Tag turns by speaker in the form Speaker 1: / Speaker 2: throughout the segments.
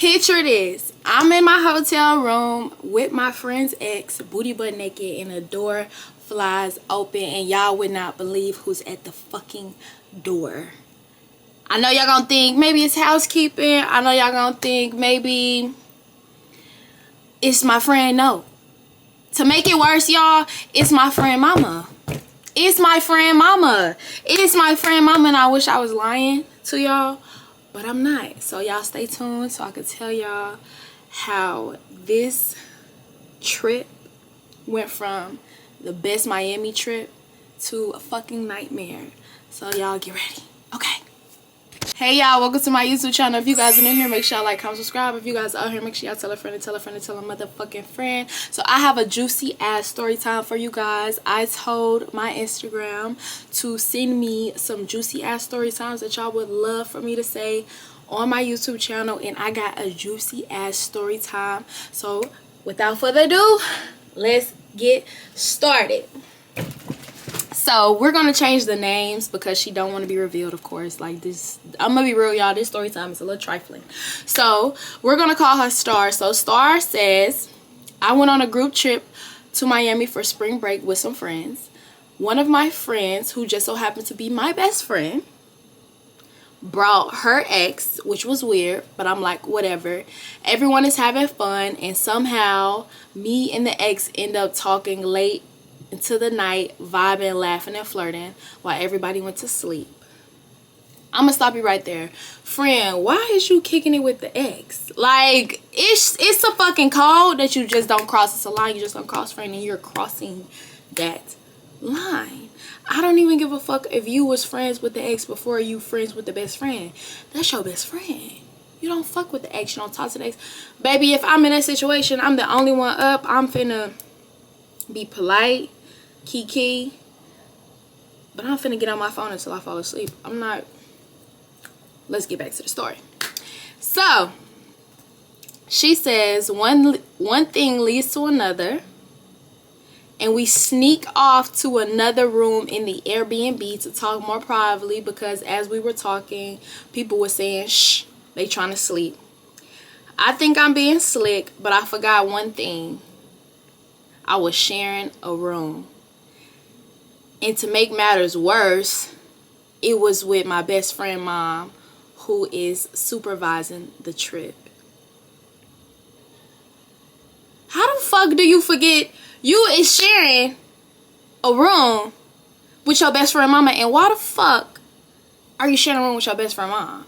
Speaker 1: Picture this. I'm in my hotel room with my friend's ex, booty butt naked, and the door flies open, and y'all would not believe who's at the fucking door. I know y'all gonna think maybe it's housekeeping. I know y'all gonna think maybe it's my friend. No. To make it worse, y'all, it's my friend mama. It's my friend mama. It's my friend mama, and I wish I was lying to y'all, but I'm not. So y'all stay tuned so I can tell y'all how this trip went from the best Miami trip to a fucking nightmare. So y'all get ready. Okay. Hey y'all, welcome to my YouTube channel. If you guys are new here, make sure y'all like, comment, subscribe. If you guys are out here, make sure y'all tell a friend and tell a friend and tell a motherfucking friend. So I have a juicy ass story time for you guys. I told my Instagram to send me some juicy ass story times that y'all would love for me to say on my YouTube channel, and I got a juicy ass story time. So without further ado, let's get started. So we're gonna change the names because she don't want to be revealed, of course. Like this, I'm gonna be real, y'all. This story time is a little trifling. So we're gonna call her Star. So Star says, I went on a group trip to Miami for spring break with some friends. One of my friends, who just so happened to be my best friend, brought her ex, which was weird, but I'm like, whatever. Everyone is having fun, and somehow me and the ex end up talking late into the night, vibing, laughing, and flirting while everybody went to sleep. I'm gonna stop you right there. Friend, why is you kicking it with the ex? Like, it's a fucking code that you just don't cross. It's a line you just don't cross, friend, and you're crossing that line. I don't even give a fuck if you was friends with the ex before you friends with the best friend. That's your best friend. You don't fuck with the ex. You don't talk to the ex. Baby, if I'm in that situation, I'm the only one up. I'm finna be polite, kiki, but I'm finna get on my phone until I fall asleep. I'm not. Let's get back to the story. So she says one thing leads to another, and we sneak off to another room in the Airbnb to talk more privately, because as we were talking, people were saying shh, they trying to sleep. I think I'm being slick, but I forgot one thing. I was sharing a room. And to make matters worse, it was with my best friend mom, who is supervising the trip. How the fuck do you forget you is sharing a room with your best friend mama, and why the fuck are you sharing a room with your best friend mom?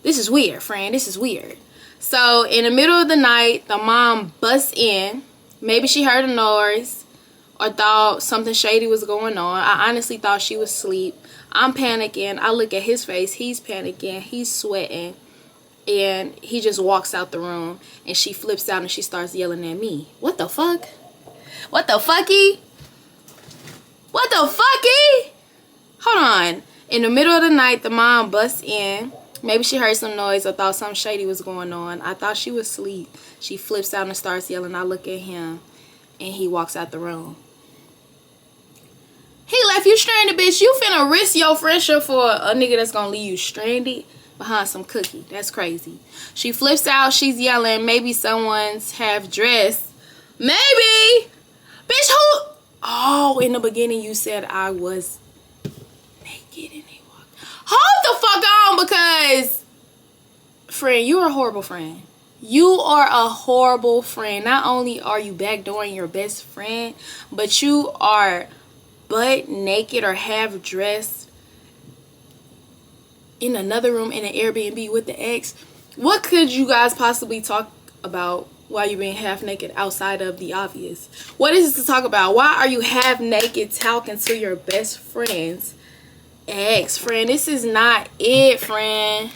Speaker 1: This is weird, friend. This is weird. So in the middle of the night, the mom busts in. Maybe she heard a noise or thought something shady was going on. I honestly thought she was asleep. I'm panicking. I look at his face. He's panicking. He's sweating. And he just walks out the room. And she flips out and she starts yelling at me. What the fuck? What the fucky? What the fucky? Hold on. In the middle of the night, the mom busts in. Maybe she heard some noise or thought something shady was going on. I thought she was asleep. She flips out and starts yelling. I look at him. And he walks out the room. He left you stranded, bitch. You finna risk your friendship for a nigga that's gonna leave you stranded behind some cookie. That's crazy. She flips out. She's yelling. Maybe someone's half dressed. Maybe. Bitch, who? Oh, in the beginning you said I was naked and he walked. Hold the fuck on, because friend, you're a horrible friend. You are a horrible friend. Not only are you backdooring your best friend, but you are butt naked or half dressed in another room in an Airbnb with the ex. What could you guys possibly talk about while you're being half naked outside of the obvious? What is this to talk about? Why are you half naked talking to your best friend's ex? Friend, this is not it, friend.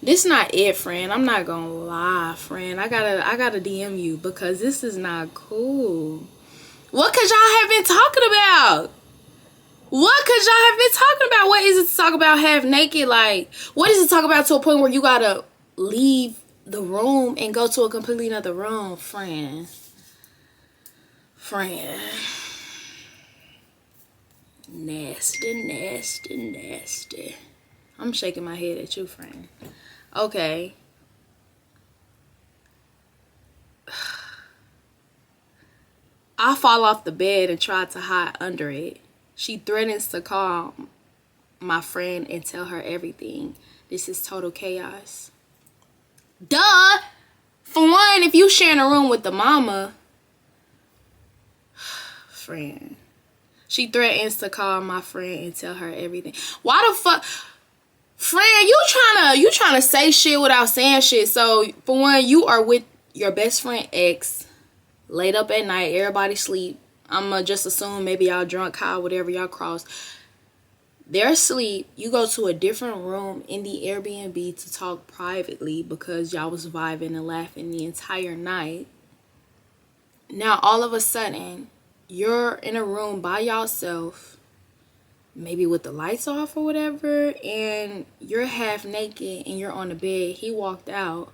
Speaker 1: This not it, friend. I'm not gonna lie, friend. I gotta DM you because this is not cool. What could y'all have been talking about? What could y'all have been talking about? What is it to talk about half naked? Like, what is it to talk about to a point where you gotta leave the room and go to a completely another room, friend? Friend. Nasty, nasty, nasty. I'm shaking my head at you, friend. Okay. I fall off the bed and try to hide under it. She threatens to call my friend and tell her everything. This is total chaos. Duh! For one, if you sharing a room with the mama, friend. She threatens to call my friend and tell her everything. Why the fuck? Friend, you trying to say shit without saying shit. So, for one, you are with your best friend ex, laid up at night, everybody sleep. I'ma just assume maybe y'all drunk, high, whatever y'all cross. They're asleep. You go to a different room in the Airbnb to talk privately because y'all was vibing and laughing the entire night. Now, all of a sudden, you're in a room by yourself, maybe with the lights off or whatever, and you're half naked and you're on the bed. He walked out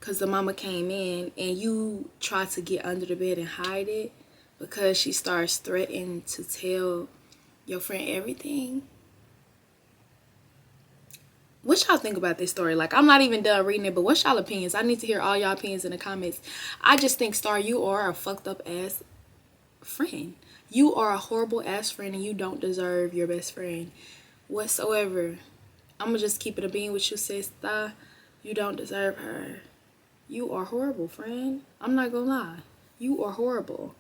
Speaker 1: because the mama came in, and you try to get under the bed and hide it because she starts threatening to tell your friend everything. What y'all think about this story? Like, I'm not even done reading it, but what's y'all opinions? I need to hear all y'all opinions in the comments. I just think, Star, you are a fucked up ass friend. You are a horrible ass friend, and you don't deserve your best friend whatsoever. I'm gonna just keep it a being with you, sister. You don't deserve her. You are horrible, friend. I'm not gonna lie. You are horrible.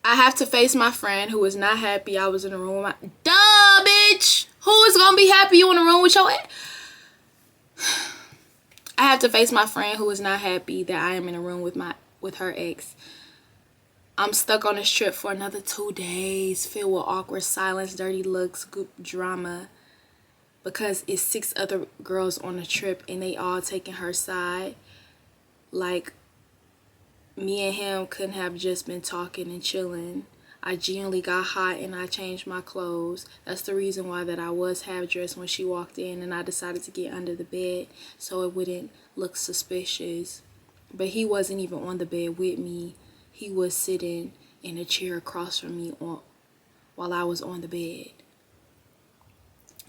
Speaker 1: I have to face my friend who is not happy I was in the room with my... Duh, bitch! Who is gonna be happy you in the room with your ex? I have to face my friend who is not happy that I am in a room with her ex. I'm stuck on this trip for another 2 days, filled with awkward silence, dirty looks, group drama, because it's 6 other girls on the trip and they all taking her side. Like, me and him couldn't have just been talking and chilling. I genuinely got hot and I changed my clothes. That's the reason why that I was half dressed when she walked in, and I decided to get under the bed so it wouldn't look suspicious. But he wasn't even on the bed with me. He was sitting in a chair across from me while I was on the bed.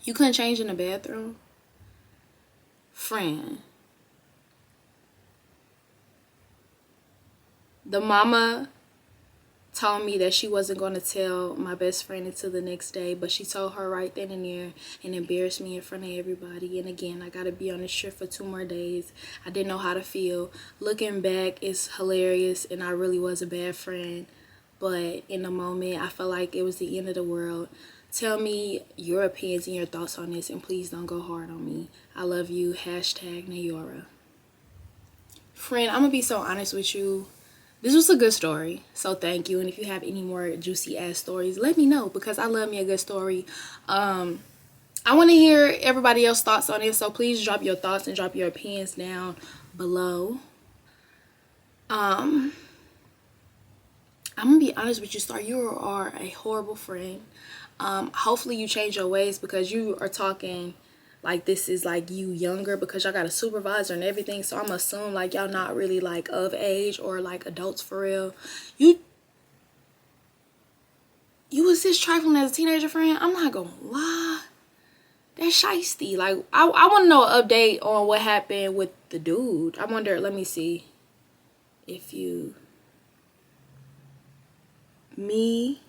Speaker 1: You couldn't change in the bathroom? Friend. The mama told me that she wasn't going to tell my best friend until the next day, but she told her right then and there and embarrassed me in front of everybody. And again, I got to be on this trip for 2 more days. I didn't know how to feel. Looking back, it's hilarious, and I really was a bad friend. But in the moment, I felt like it was the end of the world. Tell me your opinions and your thoughts on this, and please don't go hard on me. I love you. Hashtag Nayora. Friend, I'm going to be so honest with you. This was a good story, so thank you. And if you have any more juicy ass stories, let me know, because I love me a good story. I want to hear everybody else's thoughts on it, so please drop your thoughts and drop your opinions down below. I'm gonna be honest with you, Star. You are a horrible friend. Hopefully you change your ways, because you are talking like this is like you younger, because y'all got a supervisor and everything. So I'm assuming like y'all not really like of age or like adults for real. You was just trifling as a teenager, friend. I'm not gonna lie. That's shiesty. Like, I want to know an update on what happened with the dude. I wonder, let me see if me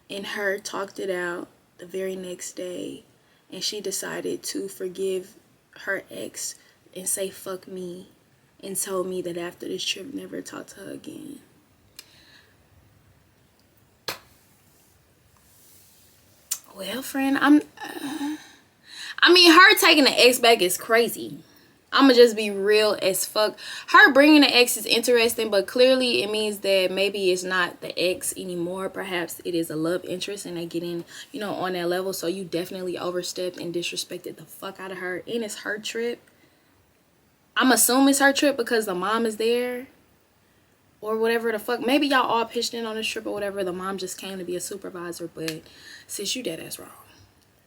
Speaker 1: and her talked it out the very next day, and she decided to forgive her ex and say fuck me, and told me that after this trip never talk to her again. Well, friend, I mean, her taking the ex back is crazy. I'ma just be real as fuck. Her bringing the ex is interesting, but clearly it means that maybe it's not the ex anymore. Perhaps it is a love interest and they getting, you know, on that level. So you definitely overstepped and disrespected the fuck out of her. And it's her trip. I'm assuming it's her trip because the mom is there. Or whatever the fuck. Maybe y'all all pitched in on this trip or whatever. The mom just came to be a supervisor. But sis, you dead ass wrong.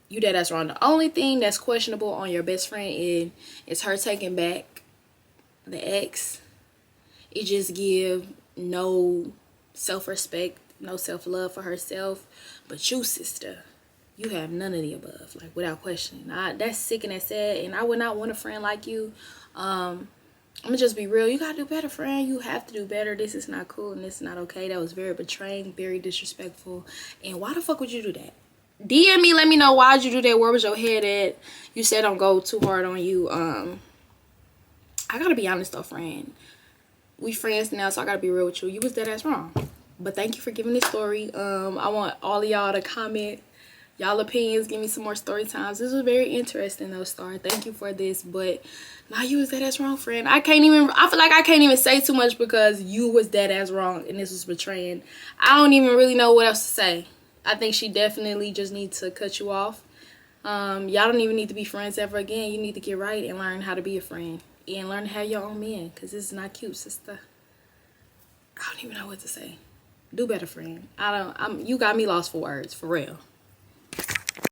Speaker 1: You dead ass wrong. The only thing that's questionable on your best friend is her taking back the ex. It just give no self-respect, no self-love for herself. But you, sister, you have none of the above, like, without question. That's sick and that's sad, and I would not want a friend like you. I'm gonna just be real. You gotta do better, friend. You have to do better. This is not cool and this is not okay. That was very betraying, very disrespectful. And why the fuck would you do that? DM me, let me know why'd you do that. Where was your head at? You said don't go too hard on you. I gotta be honest though, friend. We friends now, so I gotta be real with you. You was dead ass wrong. But thank you for giving this story. I want all of y'all to comment y'all opinions. Give me some more story times. This was very interesting though, Star. Thank you for this. But now you was dead ass wrong, friend. I feel like I can't even say too much because you was dead ass wrong and this was betraying. I don't even really know what else to say. I think she definitely just needs to cut you off. Y'all don't even need to be friends ever again. You need to get right and learn how to be a friend. And learn to have your own man. Because this is not cute, sister. I don't even know what to say. Do better, friend. You got me lost for words. For real.